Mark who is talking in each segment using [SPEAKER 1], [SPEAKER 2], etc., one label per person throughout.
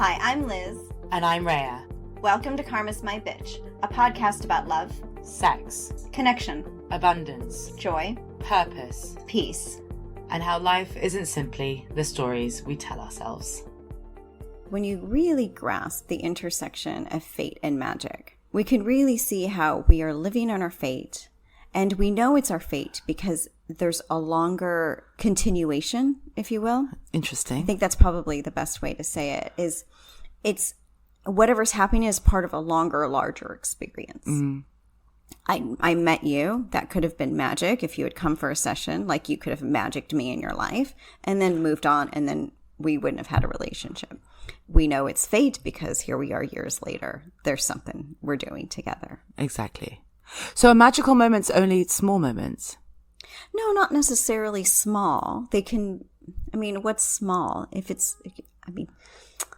[SPEAKER 1] Hi, I'm Liz.
[SPEAKER 2] And I'm Rhea.
[SPEAKER 1] Welcome to Karma's My Bitch, a podcast about love,
[SPEAKER 2] sex,
[SPEAKER 1] connection,
[SPEAKER 2] abundance,
[SPEAKER 1] joy,
[SPEAKER 2] purpose,
[SPEAKER 1] peace,
[SPEAKER 2] and how life isn't simply the stories we tell ourselves.
[SPEAKER 3] When you really grasp the intersection of fate and magic, we can really see how we are living on our fate. And we know it's our fate because there's a longer continuation, if you will.
[SPEAKER 2] Interesting.
[SPEAKER 3] I think that's probably the best way to say it, is it's whatever's happening is part of a longer, larger experience. I met you. That could have been magic if you had come for a session, like you could have magicked me in your life and then moved on, and then we wouldn't have had a relationship. We know it's fate because here we are years later. There's something we're doing together.
[SPEAKER 2] Exactly. So a magical moment's only small moments?
[SPEAKER 3] No, not necessarily small. They can, what's small?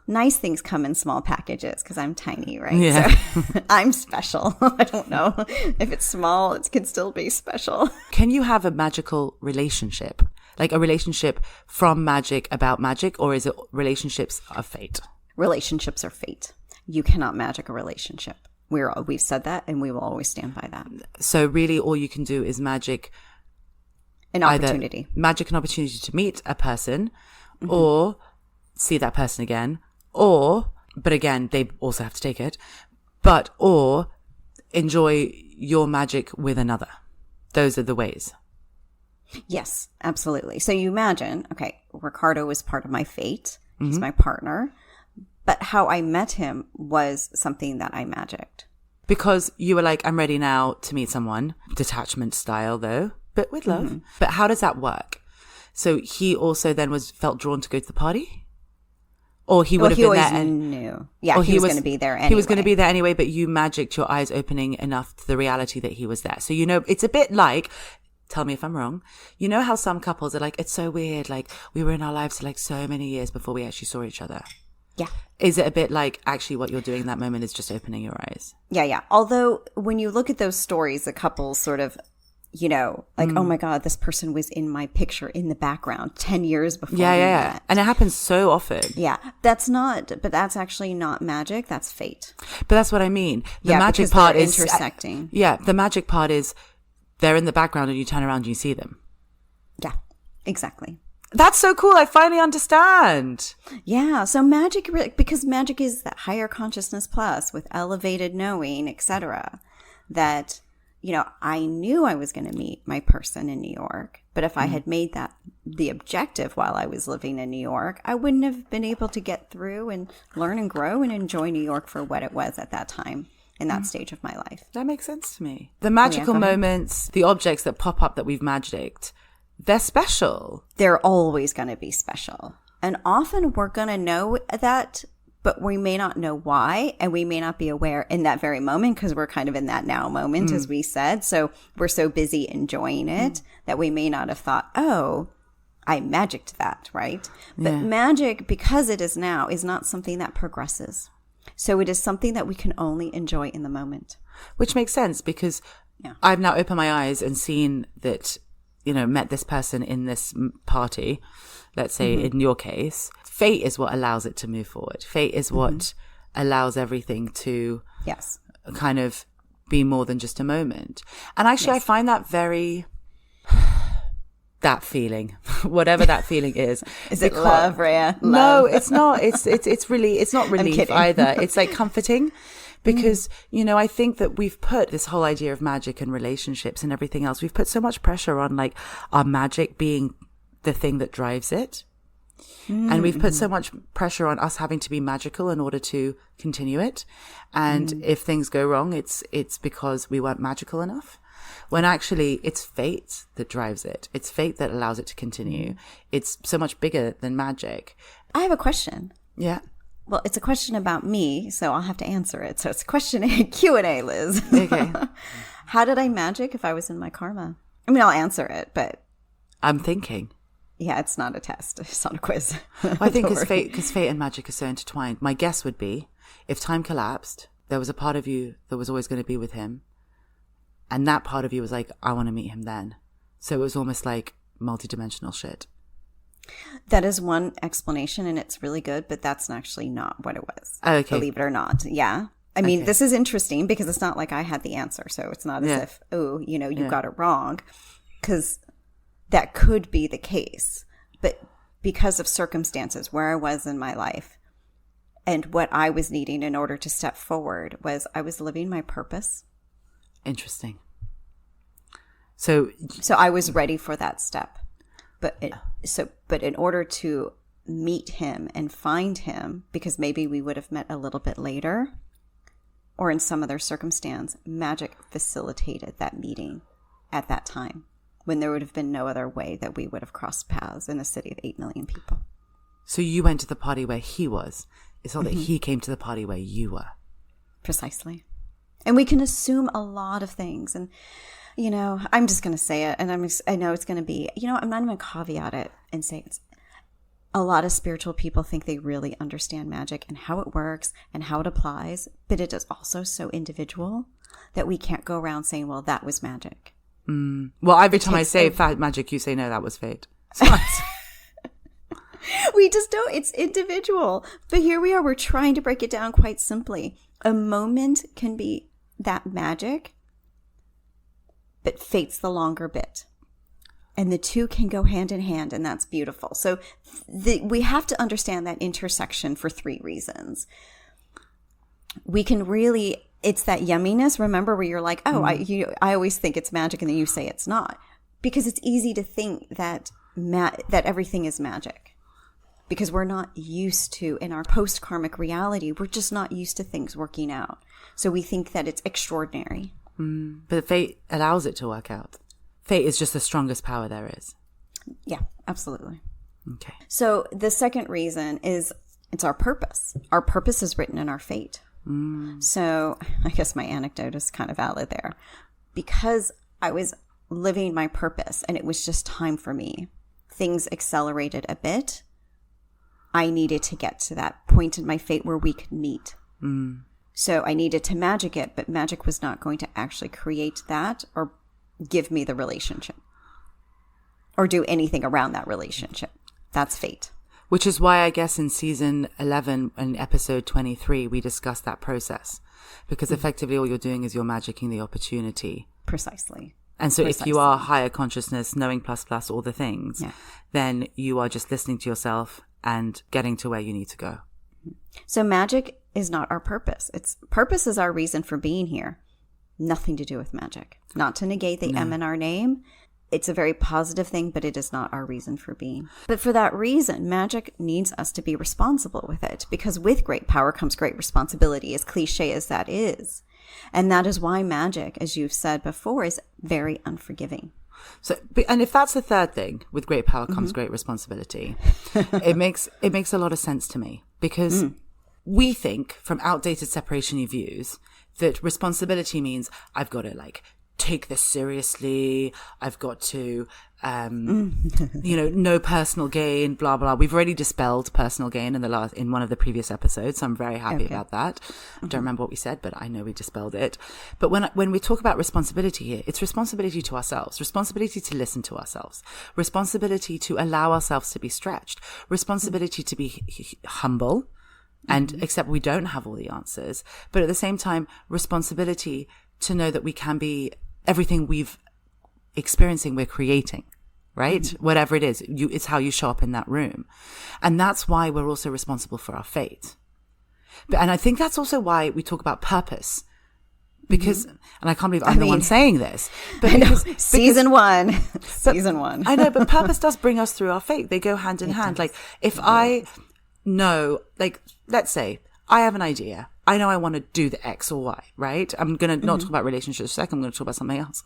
[SPEAKER 3] Nice things come in small packages because I'm tiny, right?
[SPEAKER 2] Yeah.
[SPEAKER 3] So I'm special. I don't know. If it's small, it can still be special.
[SPEAKER 2] Can you have a magical relationship? Like a relationship from magic about magic, or is it relationships of fate?
[SPEAKER 3] Relationships are fate. You cannot magic a relationship. We've said that, and we will always stand by that.
[SPEAKER 2] So really all you can do is magic
[SPEAKER 3] an opportunity.
[SPEAKER 2] Magic an opportunity to meet a person, or see that person again, but again, they also have to take it, or enjoy your magic with another. Those are the ways.
[SPEAKER 3] Yes, absolutely. So you imagine, okay, Ricardo was part of my fate. He's my partner. But how I met him was something that I magicked.
[SPEAKER 2] Because you were like, I'm ready now to meet someone. Detachment style, though, but with love. But how does that work? So he also then felt drawn to go to the party? Or he would have been there?
[SPEAKER 3] He always knew. Yeah, he was going to be there anyway.
[SPEAKER 2] He was going to be there anyway, but you magicked your eyes opening enough to the reality that he was there. So, it's a bit like, tell me if I'm wrong, you know how some couples are like, it's so weird, like we were in our lives for like so many years before we actually saw each other.
[SPEAKER 3] Yeah.
[SPEAKER 2] Is it a bit like actually what you're doing in that moment is just opening your eyes?
[SPEAKER 3] Yeah. Although when you look at those stories, the couples sort of, oh my God, this person was in my picture in the background 10 years before.
[SPEAKER 2] Yeah. And it happens so often.
[SPEAKER 3] Yeah. That's actually not magic. That's fate.
[SPEAKER 2] But that's what I mean. The magic part is
[SPEAKER 3] intersecting.
[SPEAKER 2] The magic part is they're in the background and you turn around and you see them.
[SPEAKER 3] Yeah, exactly.
[SPEAKER 2] That's so cool. I finally understand.
[SPEAKER 3] Yeah. So magic, because magic is that higher consciousness plus with elevated knowing, etc. That, I knew I was going to meet my person in New York. But if I had made that the objective while I was living in New York, I wouldn't have been able to get through and learn and grow and enjoy New York for what it was at that time in that stage of my life.
[SPEAKER 2] That makes sense to me. The magical moments, the objects that pop up that we've magicked, they're special.
[SPEAKER 3] They're always going to be special. And often we're going to know that, but we may not know why, and we may not be aware in that very moment because we're kind of in that now moment, as we said. So we're so busy enjoying it that we may not have thought, oh, I magicked that, right? But magic, because it is now, is not something that progresses. So it is something that we can only enjoy in the moment.
[SPEAKER 2] Which makes sense because I've now opened my eyes and seen that, met this person in this party, let's say in your case. Fate is what allows it to move forward. Fate is what allows everything to kind of be more than just a moment. And actually I find that that feeling, whatever that feeling is.
[SPEAKER 3] Is it love, Rhea?
[SPEAKER 2] No, it's not. It's not relief either. It's like comforting. Because, I think that we've put this whole idea of magic and relationships and everything else, we've put so much pressure on like our magic being the thing that drives it. And we've put so much pressure on us having to be magical in order to continue it. And if things go wrong, it's because we weren't magical enough. When actually it's fate that drives it. It's fate that allows it to continue. It's so much bigger than magic.
[SPEAKER 3] I have a question.
[SPEAKER 2] Yeah.
[SPEAKER 3] Well, it's a question about me, so I'll have to answer it. So it's a question Q&A, Liz.
[SPEAKER 2] Okay.
[SPEAKER 3] How did I magic if I was in my karma? I'll answer it, but
[SPEAKER 2] I'm thinking.
[SPEAKER 3] Yeah, it's not a test. It's not a quiz.
[SPEAKER 2] I think because fate and magic are so intertwined. My guess would be if time collapsed, there was a part of you that was always going to be with him. And that part of you was like, I want to meet him then. So it was almost like multidimensional shit.
[SPEAKER 3] That is one explanation, and it's really good, but that's actually not what it was.
[SPEAKER 2] Okay.
[SPEAKER 3] Believe it or not. Yeah. I mean, this is interesting because it's not like I had the answer. So it's not as if, you got it wrong, because that could be the case. But because of circumstances, where I was in my life and what I was needing in order to step forward, was I was living my purpose.
[SPEAKER 2] Interesting. So
[SPEAKER 3] I was ready for that step. But in order to meet him and find him, because maybe we would have met a little bit later or in some other circumstance, magic facilitated that meeting at that time when there would have been no other way that we would have crossed paths in a city of 8 million people.
[SPEAKER 2] So you went to the party where he was. It's not that he came to the party where you were. Precisely.
[SPEAKER 3] And we can assume a lot of things. And, I'm just going to say it. And I know it's going to be, I'm not even going to caveat it and say it's, a lot of spiritual people think they really understand magic and how it works and how it applies, but it is also so individual that we can't go around saying, well, that was magic.
[SPEAKER 2] Well, every time I say magic, you say, no, that was fate. So
[SPEAKER 3] we just don't. It's individual. But here we are. We're trying to break it down quite simply. A moment can be that magic, but fate's the longer bit. And the two can go hand in hand, and that's beautiful. So we have to understand that intersection for 3 reasons. We can really, it's that yumminess. Remember where you're like, I always think it's magic, and then you say it's not. Because it's easy to think that that everything is magic. Because we're not used to, in our post-karmic reality, we're just not used to things working out. So we think that it's extraordinary.
[SPEAKER 2] But fate allows it to work out. Fate is just the strongest power there is.
[SPEAKER 3] Yeah, absolutely.
[SPEAKER 2] Okay.
[SPEAKER 3] So the second reason is it's our purpose. Our purpose is written in our fate. So I guess my anecdote is kind of valid there. Because I was living my purpose and it was just time for me, things accelerated a bit. I needed to get to that point in my fate where we could meet. So I needed to magic it, but magic was not going to actually create that or give me the relationship or do anything around that relationship. That's fate.
[SPEAKER 2] Which is why I guess in season 11 and episode 23, we discussed that process, because effectively all you're doing is you're magicking the opportunity.
[SPEAKER 3] Precisely.
[SPEAKER 2] And so if you are higher consciousness, knowing plus, all the things, then you are just listening to yourself and getting to where you need to go.
[SPEAKER 3] So magic is not our purpose. Purpose is our reason for being here. Nothing to do with magic. Not to negate the M in our name. It's a very positive thing, but it is not our reason for being. But for that reason, magic needs us to be responsible with it, because with great power comes great responsibility, as cliche as that is. And that is why magic, as you've said before, is very unforgiving.
[SPEAKER 2] So, and if that's the third thing, with great power comes great responsibility, it makes a lot of sense to me, because we think from outdated separation views that responsibility means I've got to take this seriously. I've got to, no personal gain, blah, blah. We've already dispelled personal gain in one of the previous episodes. So I'm very happy about that. I don't remember what we said, but I know we dispelled it. But when we talk about responsibility here, it's responsibility to ourselves, responsibility to listen to ourselves, responsibility to allow ourselves to be stretched, responsibility to be humble and accept we don't have all the answers. But at the same time, responsibility to know that we can be everything we've experiencing, we're creating, right? Whatever it is, it's how you show up in that room. And that's why we're also responsible for our fate. And I think that's also why we talk about purpose. Because, and I can't believe I'm the one saying this, but
[SPEAKER 3] season one.
[SPEAKER 2] I know, but purpose does bring us through our fate. They go hand in hand. Like if I know, let's say I have an idea. I know I want to do the X or Y, right? I'm going to not talk about relationships for a second. I'm going to talk about something else.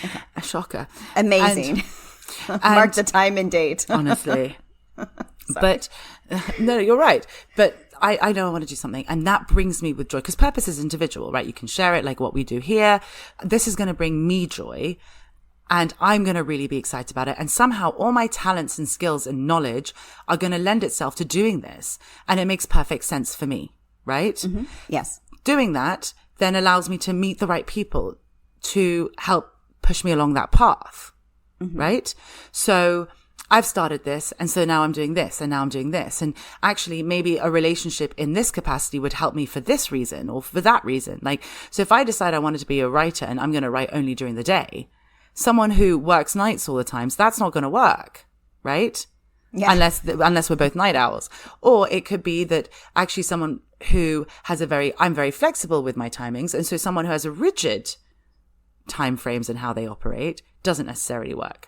[SPEAKER 2] Okay. A shocker.
[SPEAKER 3] Amazing. Mark the time and date.
[SPEAKER 2] Honestly. But no, you're right. But I know I want to do something. And that brings me with joy, because purpose is individual, right? You can share it like what we do here. This is going to bring me joy. And I'm going to really be excited about it. And somehow all my talents and skills and knowledge are going to lend itself to doing this. And it makes perfect sense for me, right?
[SPEAKER 3] Yes.
[SPEAKER 2] Doing that then allows me to meet the right people to help push me along that path, right? So I've started this, and so now I'm doing this, and now I'm doing this. And actually, maybe a relationship in this capacity would help me for this reason or for that reason. Like, so if I decide I wanted to be a writer and I'm going to write only during the day, someone who works nights all the time, so that's not going to work, right? Yeah. Unless we're both night owls. Or it could be that actually someone who has I'm very flexible with my timings. And so someone who has a rigid time frames and how they operate doesn't necessarily work.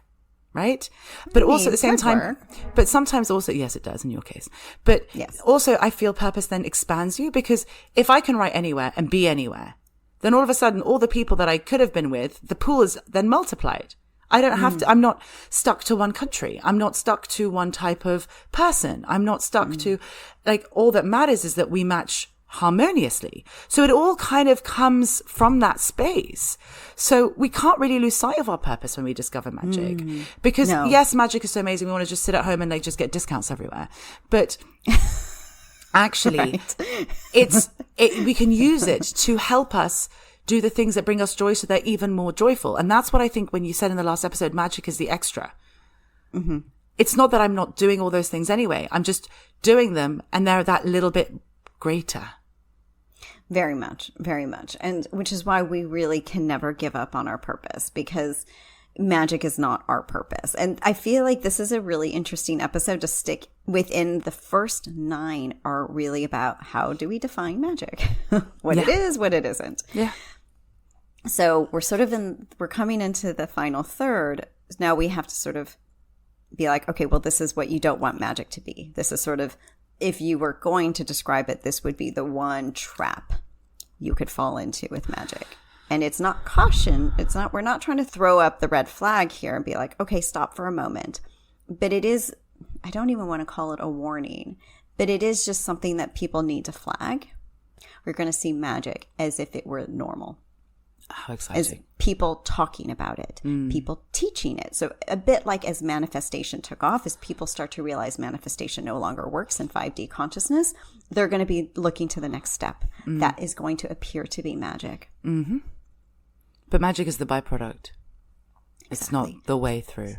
[SPEAKER 2] Right? But also at the same time, but sometimes also, yes, it does in your case. But yes. Also I feel purpose then expands you, because if I can write anywhere and be anywhere, then all of a sudden, all the people that I could have been with, the pool is then multiplied. I don't have to, I'm not stuck to one country. I'm not stuck to one type of person. I'm not stuck to, like, all that matters is that we match harmoniously. So it all kind of comes from that space. So we can't really lose sight of our purpose when we discover magic, because yes, magic is so amazing. We want to just sit at home and like just get discounts everywhere. But actually we can use it to help us do the things that bring us joy so they're even more joyful. And that's what I think when you said in the last episode, magic is the extra. Mm-hmm. It's not that I'm not doing all those things anyway. I'm just doing them and they're that little bit greater.
[SPEAKER 3] Very much, very much. And which is why we really can never give up on our purpose, because magic is not our purpose. And I feel like this is a really interesting episode to stick within. The first 9 are really about how do we define magic, what it is, what it isn't. Yeah. So we're coming into the final third. Now we have to sort of be like, okay, well, this is what you don't want magic to be. This is sort of, if you were going to describe it, this would be the one trap you could fall into with magic. And it's not caution. We're not trying to throw up the red flag here and be like, okay, stop for a moment. But it is, I don't even want to call it a warning, but it is just something that people need to flag. We're going to see magic as if it were normal.
[SPEAKER 2] How exciting.
[SPEAKER 3] As people talking about it, people teaching it. So a bit like as manifestation took off, as people start to realize manifestation no longer works in 5D consciousness, they're going to be looking to the next step. That is going to appear to be magic.
[SPEAKER 2] Mm-hmm. But magic is the byproduct. It's not the way through.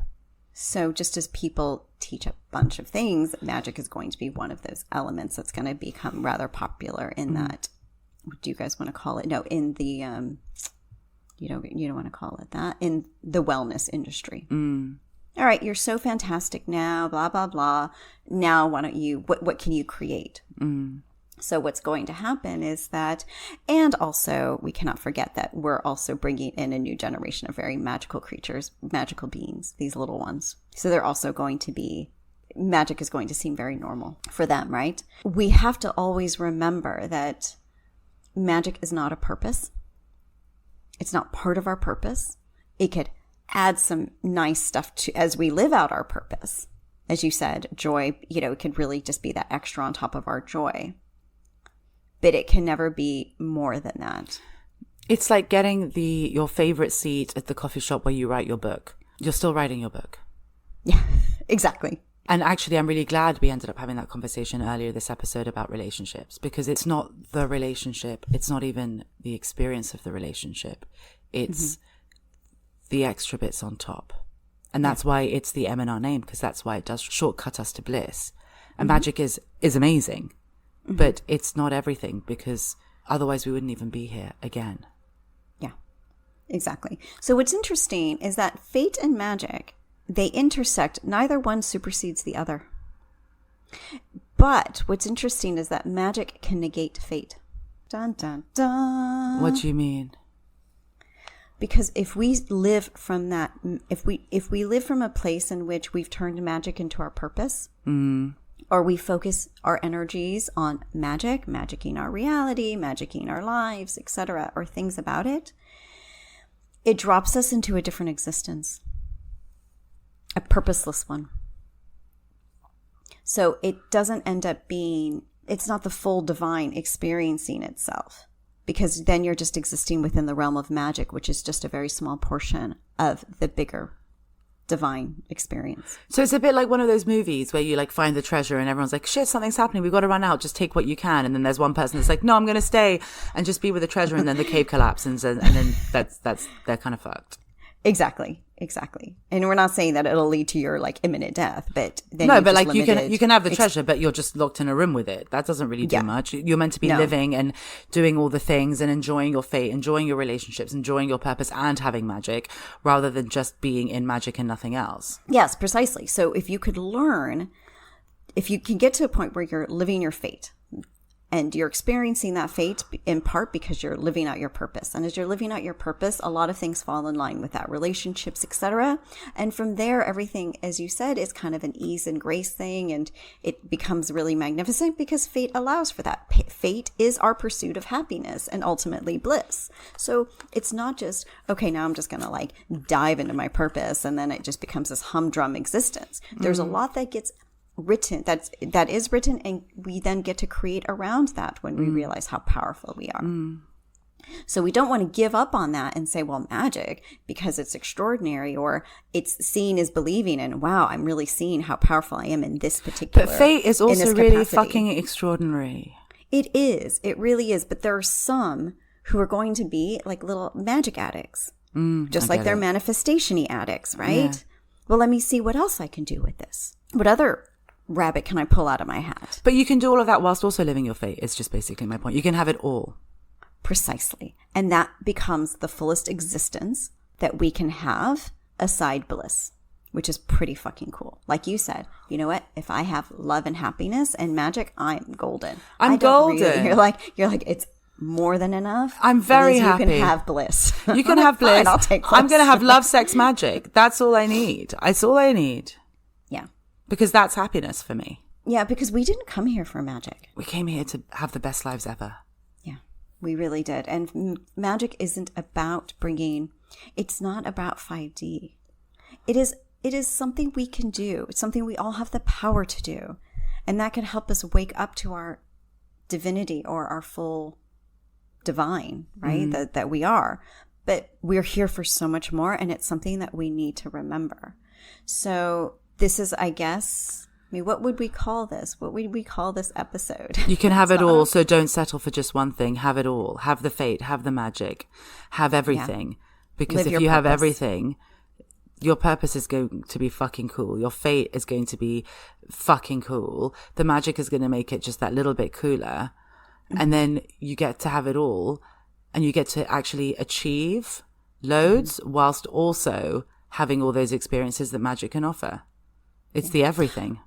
[SPEAKER 3] So just as people teach a bunch of things, magic is going to be one of those elements that's going to become rather popular in that. What do you guys want to call it? No, in the you don't want to call it that, in the wellness industry. All right, you're so fantastic now, blah blah blah. Now why don't you, what can you create? So what's going to happen is that, and also we cannot forget that we're also bringing in a new generation of very magical creatures, magical beings, these little ones. So they're also going to be, magic is going to seem very normal for them, right? We have to always remember that magic is not a purpose. It's not part of our purpose. It could add some nice stuff to as we live out our purpose. As you said, joy, it could really just be that extra on top of our joy. But it can never be more than that.
[SPEAKER 2] It's like getting your favorite seat at the coffee shop where you write your book. You're still writing your book.
[SPEAKER 3] Yeah, exactly.
[SPEAKER 2] And actually, I'm really glad we ended up having that conversation earlier this episode about relationships, because it's not the relationship. It's not even the experience of the relationship. It's the extra bits on top. And that's why it's the M in our name, because that's why it does shortcut us to bliss. And magic is amazing. But it's not everything, because otherwise we wouldn't even be here again.
[SPEAKER 3] Yeah, exactly. So what's interesting is that fate and magic, they intersect. Neither one supersedes the other. But what's interesting is that magic can negate fate. Dun, dun, dun.
[SPEAKER 2] What do you mean?
[SPEAKER 3] Because if we live from that, if we live from a place in which we've turned magic into our purpose, or we focus our energies on magicking our reality, magicking our lives, etc., or things about it, it drops us into a different existence, a purposeless one. So it doesn't end up being, it's not the full divine experiencing itself, because then you're just existing within the realm of magic, which is just a very small portion of the bigger divine experience.
[SPEAKER 2] So it's a bit like one of those movies where you like find the treasure and everyone's like, shit, something's happening, we've got to run out, just take what you can. And then there's one person that's like, no, I'm going to stay and just be with the treasure. And then the cave collapses and then they're kind of fucked.
[SPEAKER 3] Exactly. And we're not saying that it'll lead to your like imminent death, but then
[SPEAKER 2] you can have the treasure, but you're just locked in a room with it. That doesn't really do much. You're meant to be living and doing all the things and enjoying your fate, enjoying your relationships, enjoying your purpose, and having magic, rather than just being in magic and nothing else.
[SPEAKER 3] Yes, precisely. So if you can get to a point where you're living your fate, and you're experiencing that fate in part because you're living out your purpose. And as you're living out your purpose, a lot of things fall in line with that, relationships, etc. And from there, everything, as you said, is kind of an ease and grace thing. And it becomes really magnificent because fate allows for that. Fate is our pursuit of happiness and ultimately bliss. So it's not just, okay, now I'm just going to like dive into my purpose. And then it just becomes this humdrum existence. There's a lot that gets written, that is written, and we then get to create around that when we realize how powerful we are. So we don't want to give up on that and say, well, magic, because it's extraordinary, or it's seeing is believing, and wow, I'm really seeing how powerful I am in this particular.
[SPEAKER 2] But fate is also really fucking extraordinary.
[SPEAKER 3] It is. It really is. But there are some who are going to be like little magic addicts, just like they're manifestation-y addicts, right? Yeah. Well, let me see what else I can do with this. What other rabbit can I pull out of my hat?
[SPEAKER 2] But you can do all of that whilst also living your fate. It's just basically my point. You can have it all.
[SPEAKER 3] Precisely. And that becomes the fullest existence that we can have aside bliss, which is pretty fucking cool. Like you said, you know what? If I have love and happiness and magic, I'm golden.
[SPEAKER 2] I'm golden.
[SPEAKER 3] You're like, it's more than enough.
[SPEAKER 2] I'm very happy.
[SPEAKER 3] You can have bliss.
[SPEAKER 2] You can have bliss.
[SPEAKER 3] Fine, I'll take bliss.
[SPEAKER 2] I'm going to have love, sex, magic. That's all I need. It's all I need.
[SPEAKER 3] Yeah.
[SPEAKER 2] Because that's happiness for me.
[SPEAKER 3] Yeah, because we didn't come here for magic.
[SPEAKER 2] We came here to have the best lives ever.
[SPEAKER 3] Yeah, we really did. And magic isn't about it's not about 5D. It is something we can do. It's something we all have the power to do. And that can help us wake up to our divinity or our full divine, right? That we are. But we're here for so much more, and it's something that we need to remember. So this is, I guess, what would we call this? What would we call this episode?
[SPEAKER 2] You can have it all, so don't settle for just one thing. Have it all. Have the fate, have the magic, have everything. Yeah. Because if you have everything, your purpose is going to be fucking cool. Your fate is going to be fucking cool. The magic is going to make it just that little bit cooler. And then you get to have it all, and you get to actually achieve loads whilst also having all those experiences that magic can offer. It's the everything.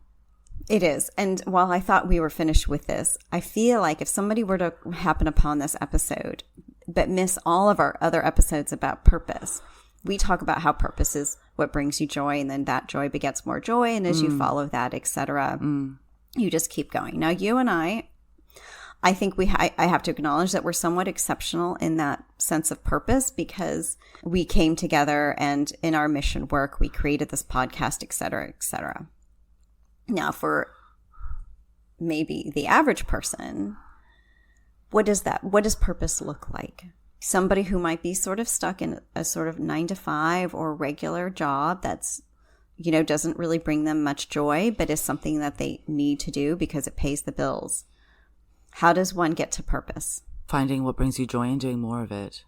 [SPEAKER 3] It is. And while I thought we were finished with this, I feel like if somebody were to happen upon this episode but miss all of our other episodes about purpose, we talk about how purpose is what brings you joy, and then that joy begets more joy, and as you follow that, etc., you just keep going. Now, you and I think I have to acknowledge that we're somewhat exceptional in that sense of purpose, because we came together and in our mission work, we created this podcast, et cetera, et cetera. Now, for maybe the average person, what does purpose look like? Somebody who might be sort of stuck in a sort of 9-to-5 or regular job that's, doesn't really bring them much joy, but is something that they need to do because it pays the bills. How does one get to purpose?
[SPEAKER 2] Finding what brings you joy and doing more of it.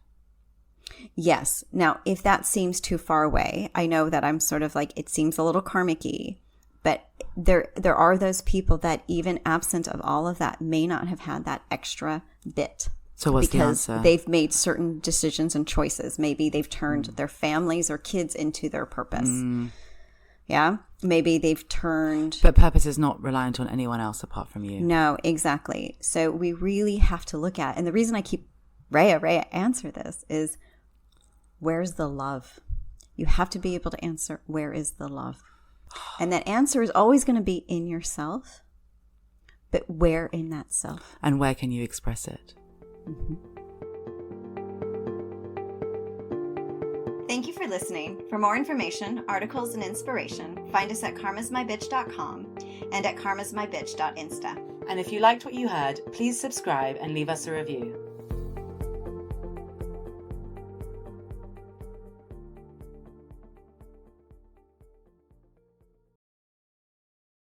[SPEAKER 3] Yes. Now, if that seems too far away, I know that I'm sort of like, it seems a little karmic-y, but there are those people that even absent of all of that may not have had that extra bit.
[SPEAKER 2] So what's the
[SPEAKER 3] answer?
[SPEAKER 2] Because
[SPEAKER 3] they've made certain decisions and choices. Maybe they've turned their families or kids into their purpose. Yeah. Maybe they've turned.
[SPEAKER 2] But purpose is not reliant on anyone else apart from you.
[SPEAKER 3] No, exactly. So we really have to look at, and the reason I keep Rhea answer this is, where's the love? You have to be able to answer, where is the love? And that answer is always going to be in yourself, but where in that self?
[SPEAKER 2] And where can you express it?
[SPEAKER 1] Thank you for listening. For more information, articles, and inspiration, find us at karmasmybitch.com and at karmasmybitch.insta.
[SPEAKER 2] And if you liked what you heard, please subscribe and leave us a review.